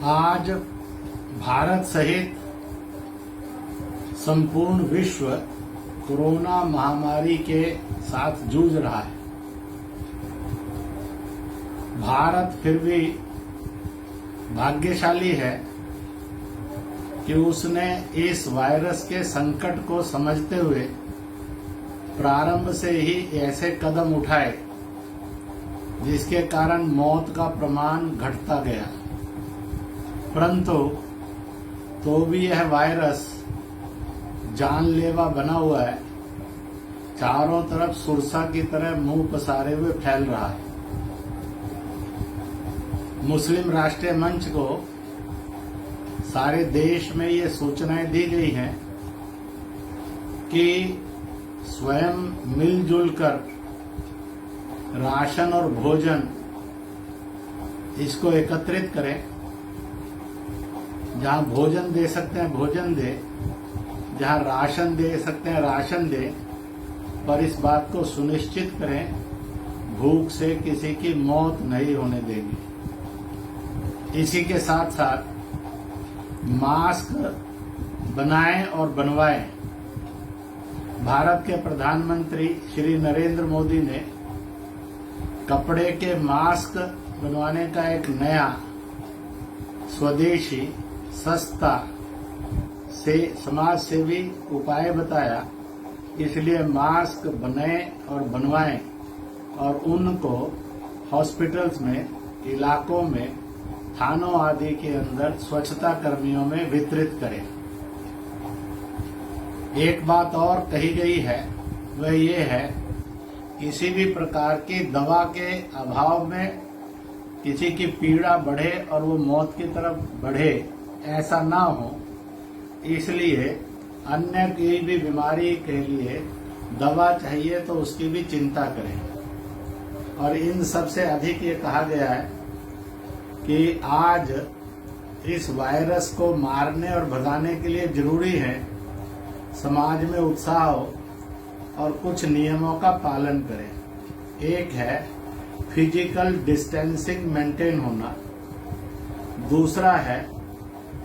आज भारत सहित संपूर्ण विश्व कोरोना महामारी के साथ जूझ रहा है। भारत फिर भी भाग्यशाली है कि उसने इस वायरस के संकट को समझते हुए प्रारंभ से ही ऐसे कदम उठाए जिसके कारण मौत का प्रमाण घटता गया। परंतु तो भी यह वायरस जानलेवा बना हुआ है, चारों तरफ सुरसा की तरह मुंह पसारे हुए फैल रहा है। मुस्लिम राष्ट्रीय मंच को सारे देश में ये सूचनाएं दी गई हैं कि स्वयं मिलजुल कर राशन और भोजन इसको एकत्रित करें। जहां भोजन दे सकते हैं भोजन दे, जहां राशन दे सकते हैं राशन दे, पर इस बात को सुनिश्चित करें भूख से किसी की मौत नहीं होने देंगे। इसी के साथ साथ मास्क बनाएं और बनवाएं। भारत के प्रधानमंत्री श्री नरेंद्र मोदी ने कपड़े के मास्क बनवाने का एक नया स्वदेशी सस्ता से समाज सेवी उपाय बताया। इसलिए मास्क बने और बनवाएं और उनको हॉस्पिटल्स में, इलाकों में, थानों आदि के अंदर स्वच्छता कर्मियों में वितरित करें। एक बात और कही गई है, वह ये है किसी भी प्रकार की दवा के अभाव में किसी की पीड़ा बढ़े और वो मौत की तरफ बढ़े, ऐसा ना हो। इसलिए अन्य कोई भी बीमारी के लिए दवा चाहिए तो उसकी भी चिंता करें। और इन सब से अधिक ये कहा गया है कि आज इस वायरस को मारने और भगाने के लिए जरूरी है समाज में उत्साह हो और कुछ नियमों का पालन करें। एक है फिजिकल डिस्टेंसिंग मेंटेन होना, दूसरा है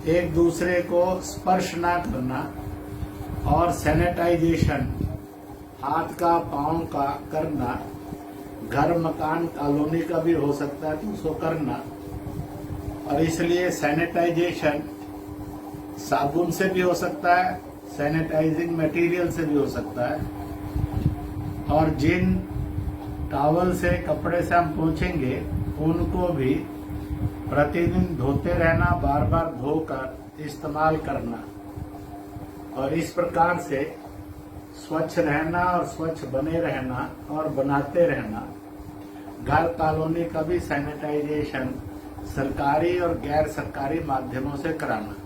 एक दूसरे को स्पर्श ना करना और सैनिटाइजेशन हाथ का पांव का करना, घर मकान कॉलोनी का भी हो सकता है तो उसको करना। और इसलिए सैनिटाइजेशन साबुन से भी हो सकता है, सैनिटाइजिंग मटेरियल से भी हो सकता है। और जिन टॉवल से, कपड़े से हम पोंछेंगे उनको भी प्रतिदिन धोते रहना, बार बार धोकर इस्तेमाल करना। और इस प्रकार से स्वच्छ रहना और स्वच्छ बने रहना और बनाते रहना। घर कॉलोनी का भी सैनिटाइजेशन सरकारी और गैर सरकारी माध्यमों से कराना।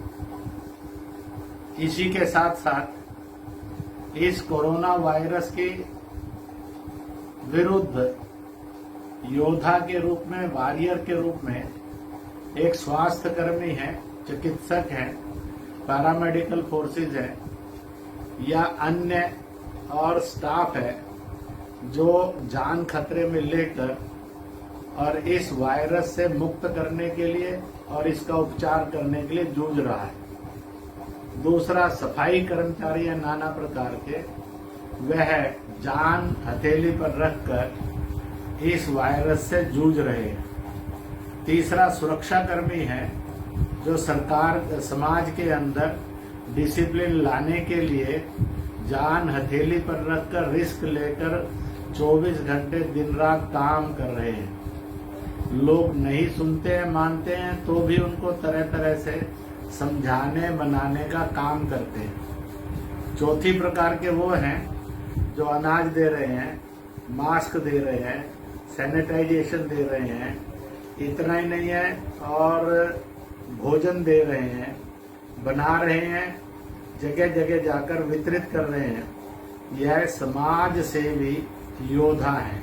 इसी के साथ साथ इस कोरोना वायरस के विरुद्ध योद्धा के रूप में, वॉरियर के रूप में एक स्वास्थ्य कर्मी है, चिकित्सक है, पैरामेडिकल फोर्सेज है या अन्य और स्टाफ है जो जान खतरे में लेकर और इस वायरस से मुक्त करने के लिए और इसका उपचार करने के लिए जूझ रहा है। दूसरा सफाई कर्मचारी है नाना प्रकार के, वह जान हथेली पर रखकर इस वायरस से जूझ रहे हैं। तीसरा सुरक्षा कर्मी है जो सरकार समाज के अंदर डिसिप्लिन लाने के लिए जान हथेली पर रखकर रिस्क लेकर 24 घंटे दिन रात काम कर रहे हैं। लोग नहीं सुनते हैं, मानते हैं, तो भी उनको तरह तरह से समझाने मनाने का काम करते हैं। चौथी प्रकार के वो हैं जो अनाज दे रहे हैं, मास्क दे रहे हैं, सैनिटाइजेशन दे रहे हैं। इतना ही नहीं है और भोजन दे रहे हैं, बना रहे हैं, जगह जगह जाकर वितरित कर रहे हैं। यह समाज सेवी योद्धा है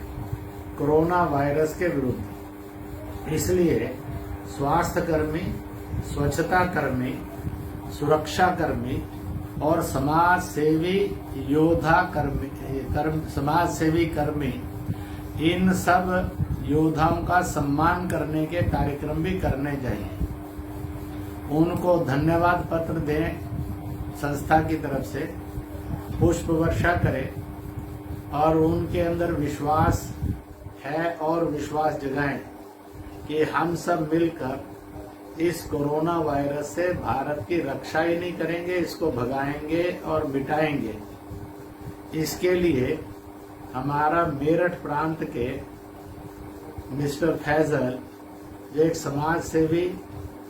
कोरोना वायरस के विरुद्ध। इसलिए स्वास्थ्य कर्मी, स्वच्छता कर्मी, सुरक्षा कर्मी और समाज सेवी योद्धा कर्मी, समाज सेवी कर्मी, इन सब योद्धाओं का सम्मान करने के कार्यक्रम भी करने चाहिए। उनको धन्यवाद पत्र दें संस्था की तरफ से, पुष्प वर्षा करें और उनके अंदर विश्वास है और विश्वास जगाएं कि हम सब मिलकर इस कोरोना वायरस से भारत की रक्षा ही नहीं करेंगे, इसको भगाएंगे और मिटाएंगे। इसके लिए हमारा मेरठ प्रांत के मिस्टर फैजल, जो एक समाज सेवी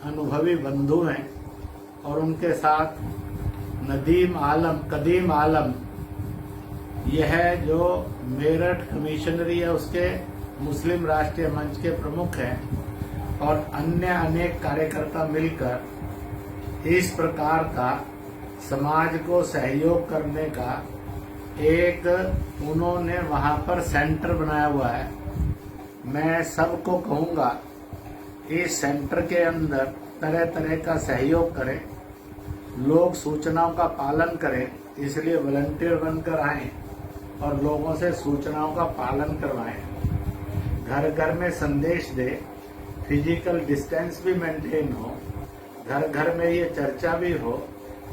अनुभवी बंधु हैं, और उनके साथ कदीम आलम, यह जो मेरठ कमिश्नरी है उसके मुस्लिम राष्ट्रीय मंच के प्रमुख हैं, और अन्य अनेक कार्यकर्ता मिलकर इस प्रकार का समाज को सहयोग करने का एक उन्होंने वहां पर सेंटर बनाया हुआ है। मैं सबको कहूंगा इस सेंटर के अंदर तरह तरह का सहयोग करें, लोग सूचनाओं का पालन करें, इसलिए वॉलंटियर बनकर आएं और लोगों से सूचनाओं का पालन करवाएं। घर घर में संदेश दे, फिजिकल डिस्टेंस भी मेंटेन हो, घर घर में ये चर्चा भी हो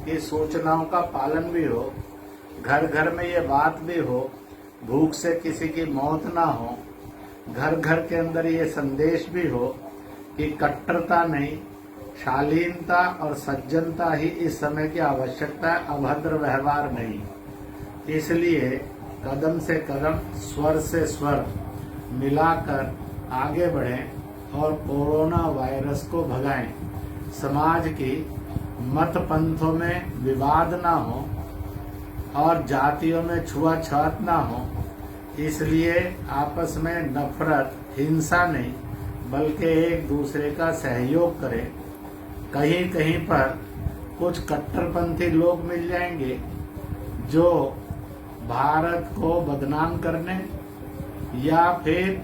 कि सूचनाओं का पालन भी हो, घर घर में ये बात भी हो भूख से किसी की मौत ना हो, घर घर के अंदर ये संदेश भी हो कि कट्टरता नहीं, शालीनता और सज्जनता ही इस समय की आवश्यकता है, अभद्र व्यवहार नहीं। इसलिए कदम से कदम, स्वर से स्वर मिलाकर आगे बढ़ें और कोरोना वायरस को भगाएं। समाज की मत पंथों में विवाद ना हो और जातियों में छुआछूत ना हो, इसलिए आपस में नफरत, हिंसा नहीं बल्कि एक दूसरे का सहयोग करें। कहीं कहीं पर कुछ कट्टरपंथी लोग मिल जाएंगे जो भारत को बदनाम करने या फिर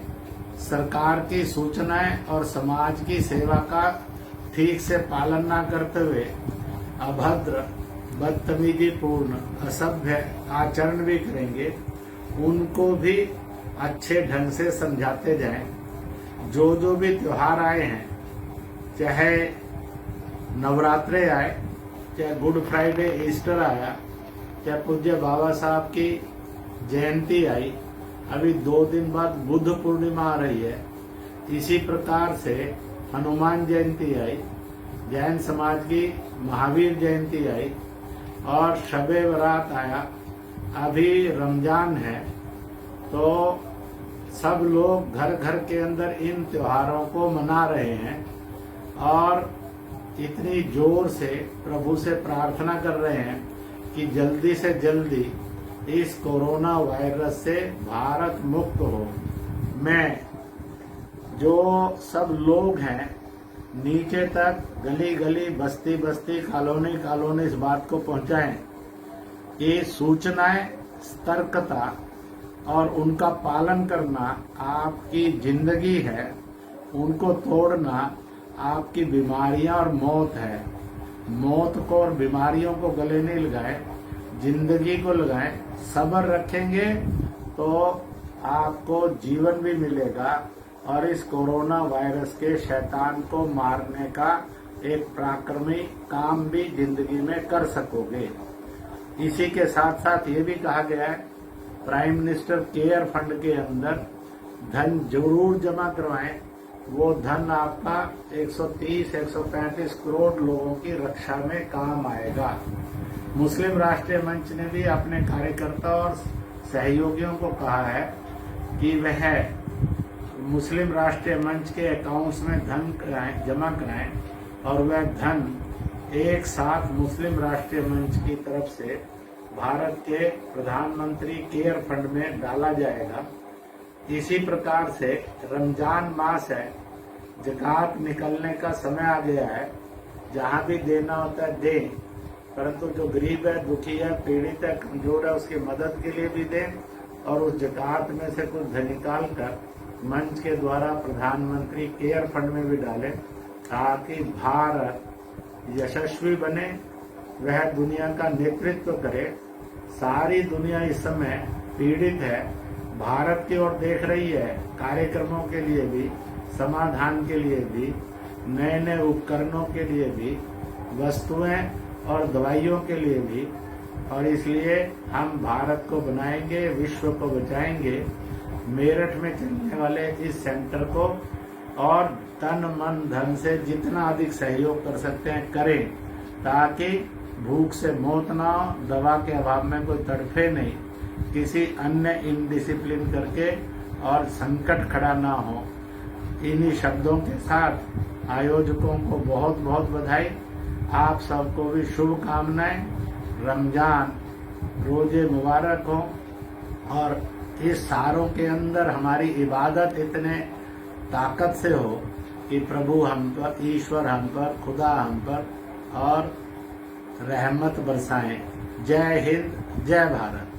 सरकार की सूचनाएं और समाज की सेवा का ठीक से पालन न करते हुए अभद्र, बदतमीजी पूर्ण, असभ्य आचरण भी करेंगे। उनको भी अच्छे ढंग से समझाते जाएं। जो भी त्योहार आए हैं, चाहे नवरात्रे आए, चाहे गुड फ्राइडे, ईस्टर आया, चाहे पूज्य बाबा साहब की जयंती आई, अभी 2 दिन बाद बुद्ध पूर्णिमा आ रही है, इसी प्रकार से हनुमान जयंती आई, जैन समाज की महावीर जयंती आई और शबे बारात आया, अभी रमजान है। तो सब लोग घर घर के अंदर इन त्योहारों को मना रहे हैं और इतनी जोर से प्रभु से प्रार्थना कर रहे हैं कि जल्दी से जल्दी इस कोरोना वायरस से भारत मुक्त हो। मैं जो सब लोग हैं नीचे तक, गली गली, बस्ती बस्ती, कॉलोनी कॉलोनी इस बात को पहुंचाएं कि सूचनाएं, सतर्कता और उनका पालन करना आपकी जिंदगी है, उनको तोड़ना आपकी बीमारियां और मौत है। मौत को और बीमारियों को गले नहीं लगाए, जिंदगी को लगाएं। सब्र रखेंगे तो आपको जीवन भी मिलेगा और इस कोरोना वायरस के शैतान को मारने का एक पराक्रमी काम भी जिंदगी में कर सकोगे। इसी के साथ साथ ये भी कहा गया है, प्राइम मिनिस्टर केयर फंड के अंदर धन जरूर जमा करवाएं। वो धन आपका 130-135 करोड़ लोगों की रक्षा में काम आएगा। मुस्लिम राष्ट्रीय मंच ने भी अपने कार्यकर्ता और सहयोगियों को कहा है कि वह मुस्लिम राष्ट्रीय मंच के अकाउंट्स में धन जमा कराएं और वह धन एक साथ मुस्लिम राष्ट्रीय मंच की तरफ से भारत के प्रधानमंत्री केयर फंड में डाला जाएगा। इसी प्रकार से रमजान मास है, ज़कात निकलने का समय आ गया है। जहां भी देना होता है दें, परंतु जो गरीब है, दुखी है, पीड़ित है, कमजोर है, उसकी मदद के लिए भी दें और उस ज़कात में से कुछ धन निकाल कर मंच के द्वारा प्रधानमंत्री केयर फंड में भी डालें, ताकि भारत यशस्वी बने, वह दुनिया का नेतृत्व करे। सारी दुनिया इस समय पीड़ित है, भारत की ओर देख रही है, कार्यक्रमों के लिए भी, समाधान के लिए भी, नए नए उपकरणों के लिए भी। वस्तुएं और दवाइयों के लिए भी, और इसलिए हम भारत को बनाएंगे, विश्व को बचाएंगे। मेरठ में चलने वाले इस सेंटर को और तन मन धन से जितना अधिक सहयोग कर सकते हैं करें, ताकि भूख से मौत ना हो, दवा के अभाव में कोई तड़फे नहीं, किसी अन्य इनडिसिप्लिन करके और संकट खड़ा ना हो। इन्हीं शब्दों के साथ आयोजकों को बहुत बहुत बधाई। आप सबको भी शुभकामनाएं। रमजान रोजे मुबारक हो और इस सारों के अंदर हमारी इबादत इतने ताकत से हो कि प्रभु हम पर, ईश्वर हम पर, खुदा हम पर और रहमत बरसाएं। जय हिंद, जय भारत।